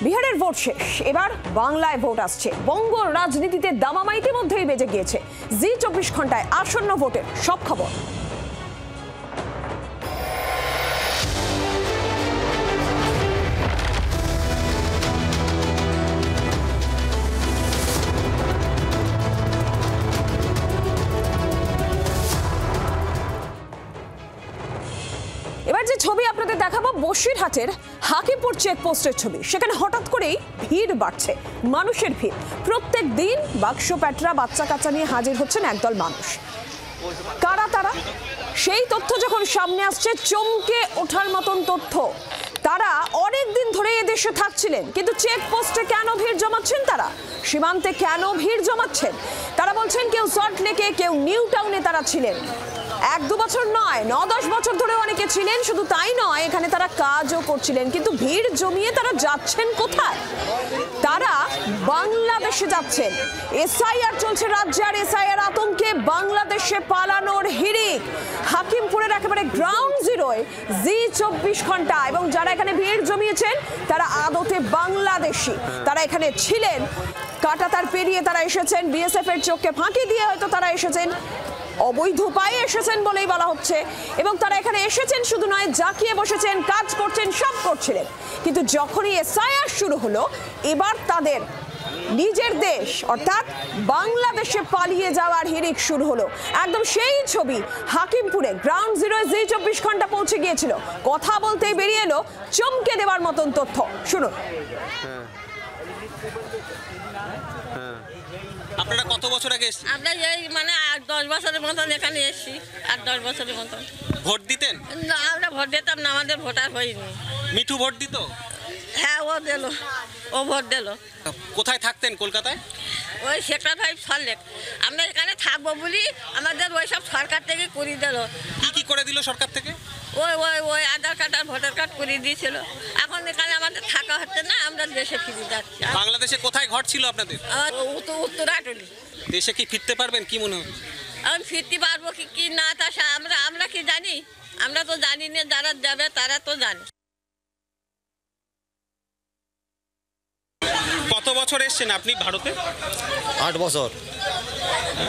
বিহারের ভোট শেষ, এবার বাংলায় ভোট আসছে। বঙ্গ রাজনীতিতে দামামা ইতিমধ্যেই বেজে গিয়েছে। জি 24 ঘন্টায় আসন্ন ভোটের সব খবর। এবার যে ছবি আপনাদের দেখাবো বসিরহাটের হাকিমপুর চেকপোস্টের ছবি। সেখানে হঠাৎ করেই ভিড় বাড়ছে, মানুষের ভিড়। প্রত্যেক দিন বাক্স প্যাটরা বাচ্চা কাচ্চা নিয়ে হাজির হচ্ছেন একদল মানুষ। কারা তারা? সেই তথ্য যখন সামনে আসছে চমকে ওঠার মতন তথ্য। তারা অনেক দিন ধরে এদেশে থাকছিলেন, কিন্তু চেকপোস্টে কেন ভিড় জমাচ্ছেন তারা? সীমান্তে কেন ভিড় জমাচ্ছেন? তারা বলছেন কেউ সল্টলেকে, কেউ নিউ টাউনে তারা ছিলেন। 1-2 বছর নয়, 9-10 বছর ধরে অনেকে ছিলেন। শুধু তাই নয়, এখানে তারা কাজও করছিলেন। কিন্তু ভিড় জমিয়ে তারা যাচ্ছেন কোথায়? তারা বাংলাদেশে যাচ্ছেন। এসআইআর চলছে রাজ্যে, আর এসআইআর আতঙ্কে বাংলাদেশে পালানোর হিড়িক। হাকিমপুরের একেবারে গ্রাউন্ড জিরোয় জি 24 ঘন্টা। এবং যারা এখানে ভিড় জমিয়েছেন তারা আদতে বাংলাদেশি। তারা এখানে ছিলেন, কাঁটাতার পেরিয়ে তারা এসেছেন, বিএসএফ এর চোখকে ফাঁকি দিয়ে হয়তো তারা এসেছেন, অবৈধ উপায়ে এসেছেন বলেই বলা হচ্ছে। এবং তারা এখানে এসেছেন শুধু নয়, জাকিয়ে বসেছেন, কাজ করছেন, সব করছিলেন। কিন্তু যখনই এসআইআর শুরু হলো, এবার তাদের নিজের দেশ অর্থাৎ বাংলাদেশে পালিয়ে যাওয়ার হিড়িক শুরু হলো। একদম সেই ছবি হাকিমপুরে গ্রাউন্ড জিরোয় জি 24 ঘন্টা পৌঁছে গিয়েছিল। কথা বলতেই বেরিয়ে এলো চমকে দেওয়ার মতন তথ্য। শুনুন। আপনারা কত বছর আগে এসেছেন? আমরা এই মানে 8-10 বছরের মতন এখানে এসেছি। 8-10 বছরের মতন। ভোট দিতেন? না, আমরা ভোট দিতাম না, আমাদের ভোটার হয়নি। মিঠু ভোট দিত? হ্যাঁ, ও দিল, ও ভোট দিল। কোথায় থাকতেন কলকাতায়? ওই সেক্টর 5 সল্টলেক। আমরা এখানে থাকবো বলি আমাদের ওই সব সরকার থেকে করে দিল। কি করে দিল সরকার থেকে? ওই ওই ওই আধার কার্ড আর ভোটার কার্ড করে দিয়েছিল। এখন এখানে আমাদের থাকা হচ্ছে না, আমরা দেশে ফিরে যাচ্ছি। বাংলাদেশে কোথায় ঘর ছিল আপনাদের? উত্তরাটলি। দেশে কি ফিরতে পারবেন কি মনে হয়? এখন ফিরতে পারবো কি না তা আমরা কি জানি? আমরা তো জানি না, যারা যাবে তারা তো জানে। কত বছর এসেছেন আপনি ভারতে? 8 বছর।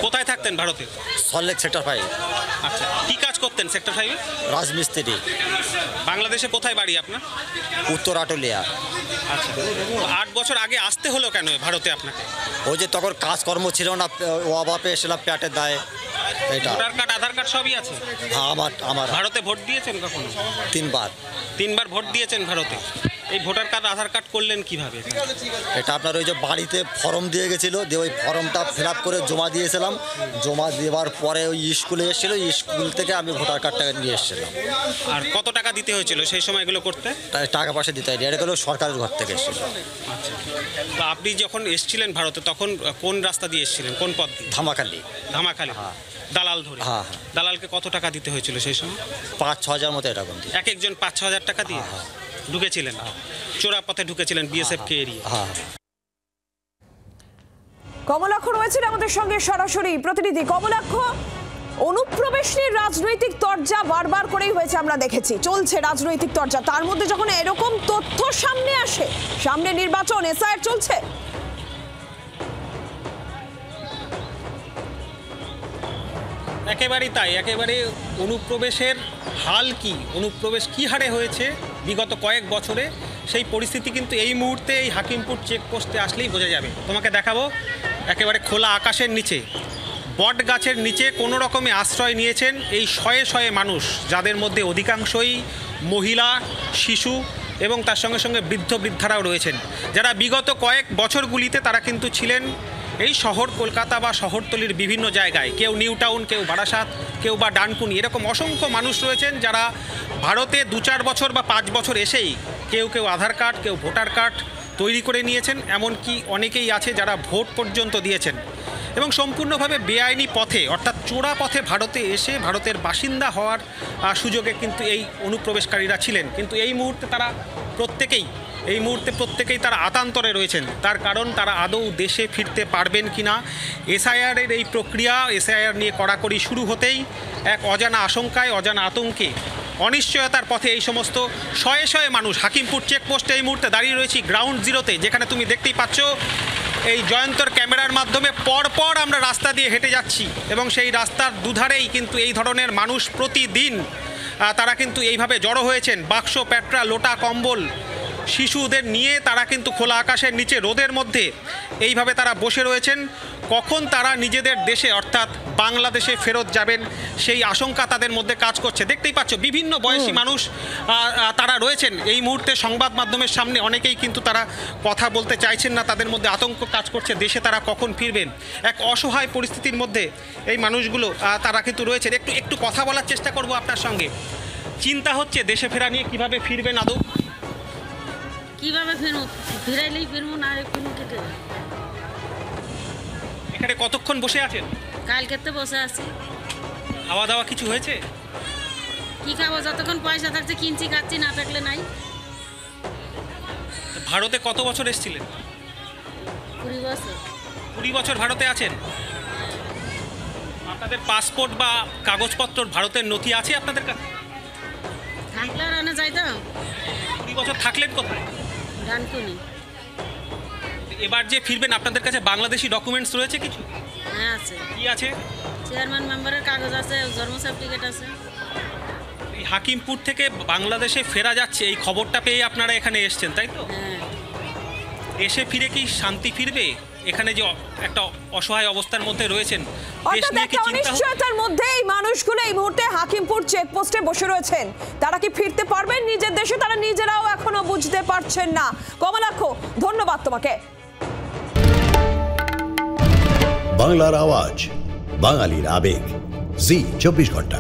কোথায় থাকতেন ভারতে? সল্টলেক সেক্টর 5। আচ্ছা, কি কাজ করতেন সেক্টর 5-এ? রাজমিস্ত্রি। বাংলাদেশে কোথায় বাড়ি আপনার? উত্তর আটলিয়া। আচ্ছা, 8 বছর আগে আসতে হলো কেন ভারতে আপনাকে? ওই যে তখন কাজকর্ম ছিল না, অভাবে এসেছিলাম পেটের দায়ে। এটা ভোটার কার্ড আধার কার্ড সবই আছে? হ্যাঁ, আমার ভারতে ভোট দিয়েছেন কখনো? 3 বার। 3 বার ভোট দিয়েছেন ভারতে। এই ভোটার কার্ড আধার কার্ড করলেন কিভাবে? এটা আপনার ওই যে বাড়িতে ফর্ম দিয়ে গেছিলো, দিয়ে ওই ফর্মটা ফিল আপ করে জমা দিয়েছিলাম। জমা দেওয়ার পরে ওই স্কুলে এসেছিলো, স্কুল থেকে আমি ভোটার কার্ডটা নিয়ে এসেছিলাম। আর কত টাকা দিতে হয়েছিল সেই সময় এগুলো করতে? টাকা পয়সা দিতে হয়, এটা গেলো সরকারের ঘর থেকে এসেছিল। আচ্ছা, তো আপনি যখন এসেছিলেন ভারতে তখন কোন রাস্তা দিয়ে এসেছিলেন, কোন পথ দিয়ে? ধামাখালি। ধামাখালি? হ্যাঁ। দালাল ধরে? হ্যাঁ। দালালকে কত টাকা দিতে হয়েছিল সেই সময়? 5-6 হাজার মতো এরকম। এক একজন 5-6 হাজার টাকা দিয়ে ঢুকেছিলেন, চোরা পথে ঢুকেছিলেন বিএসএফ কে এড়িয়ে। কমলাক্ষ রয়েছেন আমাদের সঙ্গে সরাসরি। প্রতিনিধি কমলাক্ষ, অনুপ্রবেশ নিয়ে রাজনৈতিক তরজা বারবার করেই হয়েছে, আমরা দেখেছি চলছে রাজনৈতিক তরজা। তার মধ্যে যখন এরকম তথ্য সামনে আসে, সামনে নির্বাচন, এসআইআর চলছে। একেবারেই তাই, একেবারে অনুপ্রবেশের হাল কি, অনুপ্রবেশ কী হারে হয়েছে বিগত কয়েক বছরে, সেই পরিস্থিতি কিন্তু এই মুহূর্তে এই হাকিমপুর চেকপোস্টে আসলেই বোঝা যাবে। তোমাকে দেখাবো একেবারে খোলা আকাশের নিচে, বট গাছের নিচে কোনো রকমে আশ্রয় নিয়েছেন এই শয়ে শয়ে মানুষ, যাদের মধ্যে অধিকাংশই মহিলা, শিশু এবং তার সঙ্গে সঙ্গে বৃদ্ধ বৃদ্ধারাও রয়েছেন, যারা বিগত কয়েক বছরগুলিতে তারা কিন্তু ছিলেন এই শহর কলকাতা বা শহরতলির বিভিন্ন জায়গায়। কেউ নিউ টাউন, কেউ বারাসাত, কেউ বা ডানকুনি, এরকম অসংখ্য মানুষ রয়েছেন যারা ভারতে 2-4 বছর বা 5 বছর এসেই কেউ কেউ আধার কার্ড, কেউ ভোটার কার্ড তৈরি করে নিয়েছেন। এমনকি অনেকেই আছে যারা ভোট পর্যন্ত দিয়েছেন এবং সম্পূর্ণভাবে বেআইনি পথে অর্থাৎ চোরা পথে ভারতে এসে ভারতের বাসিন্দা হওয়ার সুযোগে কিন্তু এই অনুপ্রবেশকারীরা ছিলেন। কিন্তু এই মুহূর্তে প্রত্যেকেই তারা আতান্তরে রয়েছেন। তার কারণ তারা আদৌ দেশে ফিরতে পারবেন কি না। এসআইআরের এই প্রক্রিয়া, এসআইআর নিয়ে কড়াকড়ি শুরু হতেই এক অজানা আশঙ্কায়, অজানা আতঙ্কে অনিশ্চয়তার পথে এই সমস্ত শয়ে শয়ে মানুষ। হাকিমপুর চেকপোস্টে এই মুহূর্তে দাঁড়িয়ে রয়েছি, গ্রাউন্ড জিরোতে, যেখানে তুমি দেখতেই পাচ্ছ এই জয়ন্তর ক্যামেরার মাধ্যমে পরপর আমরা রাস্তা দিয়ে হেঁটে যাচ্ছি এবং সেই রাস্তার দুধারেই কিন্তু এই ধরনের মানুষ প্রতিদিন তারা কিন্তু এইভাবে জড়ো হয়েছেন। বাক্স, প্যাটরা, লোটা, কম্বল, শিশুদের নিয়ে তারা কিন্তু খোলা আকাশের নিচে রোদের মধ্যে এইভাবে তারা বসে রয়েছেন। কখন তারা নিজেদের দেশে অর্থাৎ বাংলাদেশে ফেরত যাবেন সেই আশঙ্কা তাদের মধ্যে কাজ করছে। দেখতেই পাচ্ছ বিভিন্ন বয়সী মানুষ তারা রয়েছেন এই মুহূর্তে সংবাদ মাধ্যমের সামনে। অনেকেই কিন্তু তারা কথা বলতে চাইছেন না, তাদের মধ্যে আতঙ্ক কাজ করছে দেশে তারা কখন ফিরবেন। এক অসহায় পরিস্থিতির মধ্যে এই মানুষগুলো তারা কিন্তু রয়েছেন। একটু কথা বলার চেষ্টা করব আপনার সঙ্গে। চিন্তা হচ্ছে দেশে ফেরা নিয়ে, কিভাবে ফিরবেন আদৌ? কিভাবে ফিরবো? ফিরাইলেই ফিরবো, না ফিরবো কি করে? এখানে কতক্ষণ বসে আছেন? কালকে তো বসে আছি। খাওয়া দাওয়া কিছু হয়েছে? কি খাবো? যতক্ষণ পয়সা থাকছে কিনছি, খাচ্ছি, না থাকলে নাই। ভারতে কত বছর এসেছিলেন? 20 বছর। 20 বছর ভারতে আছেন। আপনাদের পাসপোর্ট বা কাগজপত্র, ভারতের নথি আছে আপনাদের কাছে? থাকলে আর আনা যাইতাম। 20 বছর থাকলেন কোথায়? ডানকুনি। এবার যে ফিরবেন আপনাদের কাছে বাংলাদেশি ডকুমেন্টস রয়েছে কিছু? হ্যাঁ আছে। কি আছে? চেয়ারম্যান মেম্বারের কাগজ আছে, জন্ম সার্টিফিকেট আছে। এই হাকিমপুর থেকে বাংলাদেশে ফেরা যাচ্ছে এই খবরটা পেয়ে আপনারা এখানে এসেছেন, তাই তো? হ্যাঁ। এসে ফিরে কি শান্তি ফিরবে? এখানে যে একটা অসহায় অবস্থার মধ্যে রয়েছেন, দেশ অর্থাৎ নিয়ে কি একটা চিন্তা হচ্ছে? অনিশ্চয়তার মধ্যে এই মানুষগুলো এই মুহূর্তে হাকিমপুর চেকপোস্টে বসে রয়েছেন। তারা কি ফিরতে পারবেন নিজের দেশে? তারা নিজেরাও এখনো বুঝতে পারছেন না। কমলাক্ষ, ধন্যবাদ তোমাকে। বাংলার আওয়াজ, বাঙালির আবেগ, জি 24 ঘন্টা।